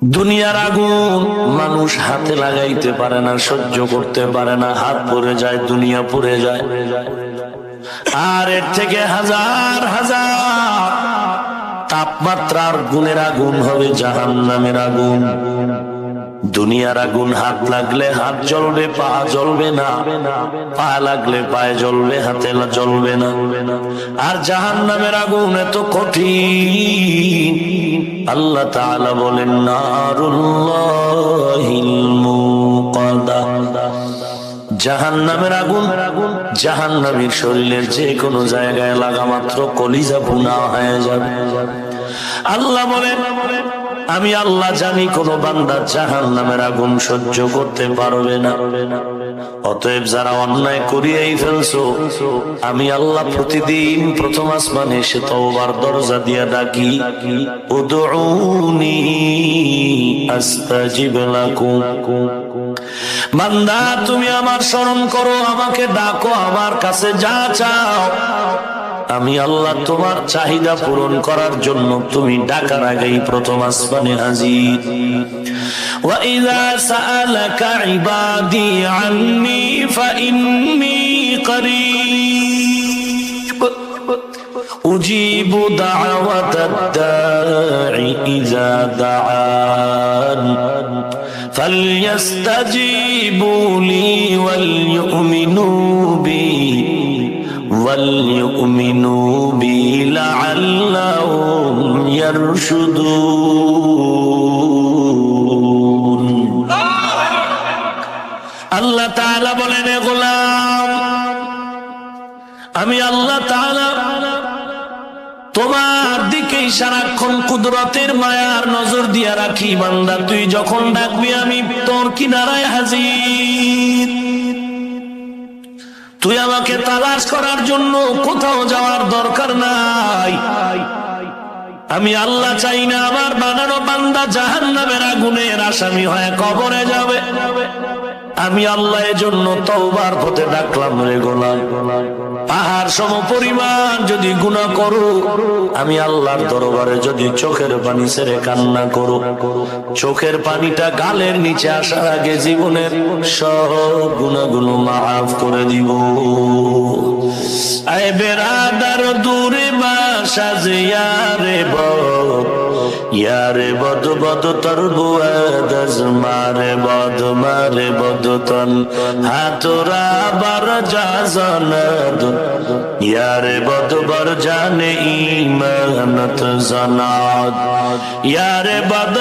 দুনিয়ার আগুন মানুষ হাতে লাগাইতে পারে না, সহ্য করতে পারে না, হাত পুড়ে যায়, দুনিয়া পুড়ে যায়। আর এর থেকে হাজার হাজার তাপমাত্রার গুণের আগুন হবে জাহান্নামের আগুন। দুনিয়ার আগুন হাত লাগলে হাত জ্বলবে, পা জ্বলবে না, পা লাগলে পায়ে জ্বলবে, হাতে জ্বলবে না। আর জাহান্নামের আগুন এত কঠিন, আল্লাহ তাআলা বলেন নারুল্লাহিল মুকাদা। জাহান্নামের আগুন জাহান্নামীর শরীরের যে কোনো জায়গায় লাগা মাত্র কলিজা ভুনা হয়ে যাবে। আল্লাহ বলেন আমি আল্লাহ জানি কোন বান্দা জাহান্নামের আগুন সহ্য করতে পারবে না। অতএব যারা অন্যায় করিয়েই ফেলছো, আমি আল্লাহ প্রতিদিন প্রথম আসমানে এসে তওবার দরজা দিয়া ডাকি, উদউনি আস্তাজিব লাকুম। বান্দা তুমি আমার স্মরণ করো, আমাকে ডাকো, আমার কাছে যা চাও আমি আল্লাহ তোমার চাহিদা পূরণ করার জন্য তুমি ডাকার আগেই প্রথম আসমানে হাজির। وَإِذَا سَأَلَكَ عِبَادِي عَنِّي فَإِنِّي قَرِيبٌ أُجِيبُ دَعْوَةَ الدَّاعِ إِذَا دَعَانِ فَلْيَسْتَجِيبُوا لِي وَلْيُؤْمِنُوا بِي لَعَلَّهُمْ يَرْشُدُونَ। আল্লাহ তাআলা বলেন, এ গোলাম আমি আল্লাহ তাআলা তোমার দিকে সারাক্ষণ কুদরতের মায়ার নজর দিয়া রাখি। বান্দা তুই যখন ডাকবি আমি তোর কিনারায় হাজির। তুই আমাকে তালাশ করার জন্য কোথাও যাওয়ার দরকার নাই। আমি আল্লাহ চাই না আমার বানানো বান্দা জাহান্নামের আগুনের আসামি হয়ে কবরে যাবে। আমি আল্লাহ এজন্য তওবার পথে ডাকলাম, রে গোলাম পাহাড় সম পরিমাণ যদি গুনাহ করো, আমি আল্লাহর দরবারে যদি চোখের পানি ছেড়ে কান্না করো, চোখের পানিটা গালের নিচে আসার আগে জীবনের সব গুনাহগুলো মাফ করে দিব। আয় বেরাদার দূরে বাসা যে ইয়ারে বদ বদ তর বুয়াদাজ মারে বদ তন হাতরা বার জাজানাদ ইয়ারে বদ বর জানে ইমানত জানাদ ইয়ারে বদ